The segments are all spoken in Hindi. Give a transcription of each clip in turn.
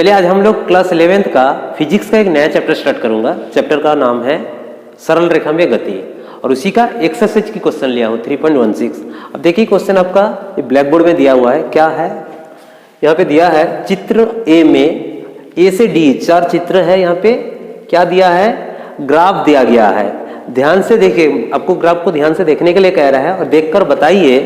चलिए आज हम लोग क्लास 11th का फिजिक्स का एक नया चैप्टर स्टार्ट करूंगा। चैप्टर का नाम है सरल रेखा में गति और उसी का एक्सरसाइज की क्वेश्चन लिया हूँ 3.16। अब देखिए क्वेश्चन आपका ब्लैक बोर्ड में दिया हुआ है। क्या है यहाँ पे दिया है, चित्र ए में ए से डी 4 चित्र है। यहाँ पे क्या दिया है, ग्राफ दिया गया है। ध्यान से देखिए, आपको ग्राफ को ध्यान से देखने के लिए कह रहा है और देखकर बताइए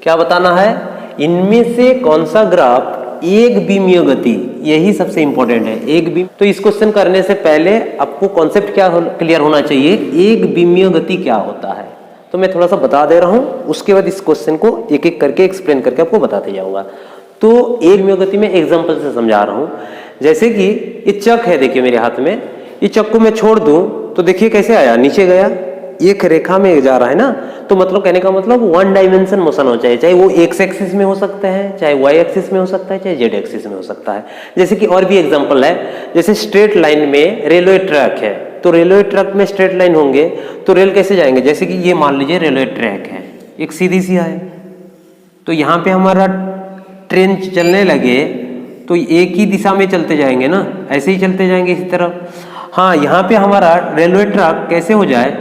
क्या बताना है, इनमें से कौन सा ग्राफ एक बीमीय गति, यही सबसे इंपॉर्टेंट है। एक बीम, तो इस क्वेश्चन करने से पहले आपको कॉन्सेप्ट क्या क्लियर होना चाहिए, एक बीमीय गति क्या होता है। तो मैं थोड़ा सा बता दे रहा हूं, उसके बाद इस क्वेश्चन को एक एक करके एक्सप्लेन करके आपको बताते जाऊंगा। तो एक बीमीय गति में एग्जांपल से समझा रहा हूं। जैसे कि ये चक है, देखिए मेरे हाथ में, ये चक को मैं छोड़ दूं तो देखिए कैसे आया, नीचे गया, एक रेखा में जा रहा है ना। तो मतलब कहने का मतलब वन डायमेंशन मोशन हो चाहिए, चाहे वो एक्स एक्सिस में हो सकता है, चाहे वाई एक्सिस में हो सकता है, चाहे जेड एक्सिस में हो सकता है। जैसे कि और भी एग्जांपल है, जैसे स्ट्रेट लाइन में रेलवे ट्रैक है, तो रेलवे ट्रैक में स्ट्रेट लाइन होंगे तो रेल कैसे जाएंगे। जैसे कि ये मान लीजिए रेलवे ट्रैक है, एक सीधी सी है, तो यहाँ पे हमारा ट्रेन चलने लगे तो एक ही दिशा में चलते जाएंगे ना, ऐसे ही चलते जाएंगे इसी तरफ। हाँ, यहाँ पे हमारा रेलवे ट्रैक कैसे हो जाए,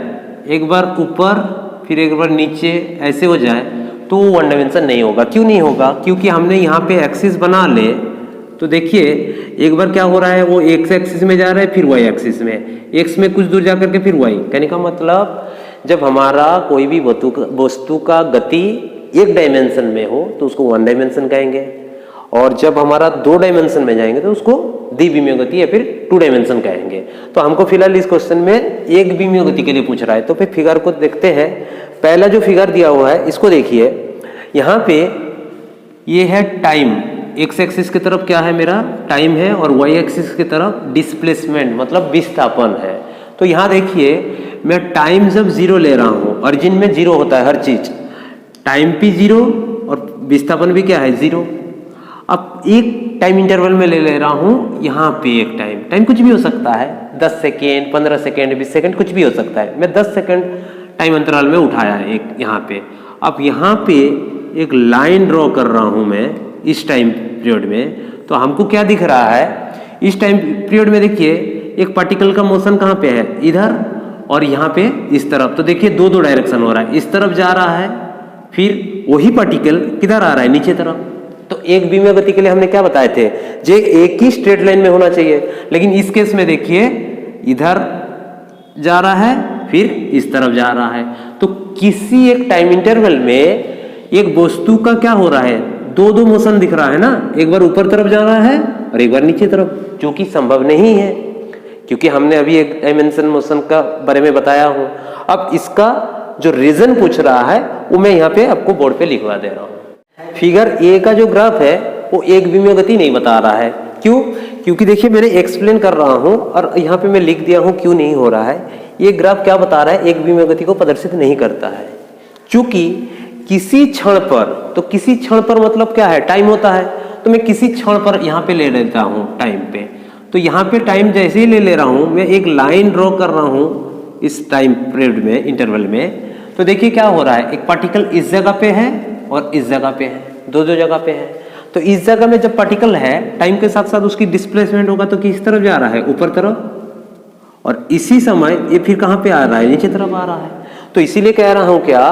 एक बार ऊपर फिर एक बार नीचे ऐसे हो जाए तो वो वन डायमेंशन नहीं होगा। क्यों नहीं होगा, क्योंकि हमने यहाँ पे एक्सिस बना ले तो देखिए एक बार क्या हो रहा है, वो एक्स एक्सिस में जा रहा है, फिर वाई एक्सिस में, एक्स में कुछ दूर जा करके फिर वाई। कहने का मतलब जब हमारा कोई भी वस्तु का गति एक डायमेंशन में हो तो उसको वन डायमेंशन कहेंगे, और जब हमारा 2 डायमेंशन में जाएंगे तो उसको द्विविमीय गति या फिर 2 डायमेंशन कहेंगे। तो हमको फिलहाल इस क्वेश्चन में एक बीमीय गति के लिए पूछ रहा है। तो फिर फिगर को देखते हैं। पहला जो फिगर दिया हुआ है इसको देखिए, यहाँ पे ये है टाइम, एक्स एक्सिस की तरफ क्या है मेरा टाइम है, और वाई एक्सिस की तरफ डिस्प्लेसमेंट मतलब विस्थापन है। तो यहाँ देखिए मैं टाइम जब 0 ले रहा हूँ, ओरिजिन में 0 होता है हर चीज, टाइम भी 0 और विस्थापन भी क्या है 0। अब एक टाइम इंटरवल में ले रहा हूं, यहाँ पे एक टाइम कुछ भी हो सकता है, 10 सेकेंड, 15 सेकेंड, 20 सेकेंड, कुछ भी हो सकता है। मैं 10 सेकेंड टाइम अंतराल में उठाया है एक यहाँ पे। अब यहाँ पे एक लाइन ड्रॉ कर रहा हूं मैं इस टाइम पीरियड में, तो हमको क्या दिख रहा है, इस टाइम पीरियड में देखिए एक पार्टिकल का मोशन कहाँ पे है, इधर, और यहाँ पे इस तरफ। तो देखिए 2 डायरेक्शन हो रहा है, इस तरफ जा रहा है, फिर वही पार्टिकल किधर आ रहा है, नीचे तरफ। तो एक बीमीय गति के लिए हमने क्या बताए थे, जे एक ही स्ट्रेट लाइन में होना चाहिए, लेकिन इस केस में देखिए इधर जा रहा है फिर इस तरफ जा रहा है। तो किसी एक टाइम इंटरवल में एक वस्तु का क्या हो रहा है, 2 मोशन दिख रहा है ना, एक बार ऊपर तरफ जा रहा है और एक बार नीचे तरफ, जो कि संभव नहीं है क्योंकि हमने अभी एक डायमेंशन मोशन का बारे में बताया हूं। अब इसका जो रीजन पूछ रहा है वो मैं यहाँ पे आपको बोर्ड पे लिखवा दे रहा हूँ। फिगर ए का जो ग्राफ है वो एक बीमीय गति नहीं बता रहा है। क्यों, क्योंकि देखिए मैंने एक्सप्लेन कर रहा हूं और यहाँ पे मैं लिख दिया हूं क्यों नहीं हो रहा है। ये ग्राफ क्या बता रहा है, एक बीमीय गति को प्रदर्शित नहीं करता है। चूंकि किसी क्षण पर, तो किसी क्षण पर मतलब क्या है, टाइम होता है, तो मैं किसी क्षण पर यहाँ पे ले लेता हूँ टाइम पे। तो यहाँ पे टाइम जैसे ही ले रहा हूँ, मैं एक लाइन ड्रॉ कर रहा हूँ इस टाइम पीरियड में, इंटरवल में। तो देखिए क्या हो रहा है, एक पार्टिकल इस जगह पे है और इस जगह पे है, 2 जगह पे है। तो इस जगह में जब पार्टिकल है, टाइम के साथ साथ उसकी डिस्प्लेसमेंट होगा तो किस तरफ जा रहा है, ऊपर तरफ, और इसी समय ये फिर कहाँ पे आ रहा है, नीचे तरफ आ रहा है। तो इसीलिए कह रहा हूं क्या,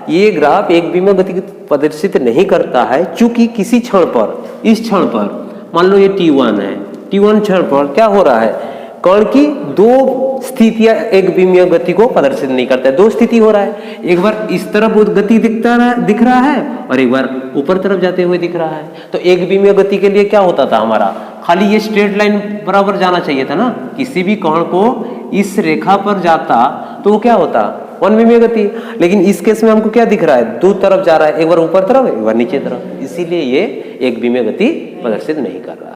ये ग्राफ एक बीमीय गति प्रदर्शित नहीं करता है, चूंकि किसी क्षण पर, इस क्षण पर मान लो ये T1 है, T1 क्षण पर क्या हो रहा है, कण की 2 स्थितियां एक बीमीय गति को प्रदर्शित नहीं करता है। 2 स्थिति हो रहा है, एक बार इस तरफ गति दिख रहा है और एक बार ऊपर तरफ जाते हुए दिख रहा है। तो एक बीमीय गति के लिए क्या होता था हमारा, खाली ये स्ट्रेट लाइन बराबर जाना चाहिए था ना। किसी भी कण को इस रेखा पर जाता तो वो क्या होता, वन बीमीय गति। लेकिन इस केस में हमको क्या दिख रहा है, 2 तरफ जा रहा है, एक बार ऊपर तरफ एक बार नीचे तरफ, इसीलिए ये एक बीमीय गति प्रदर्शित नहीं कर रहा।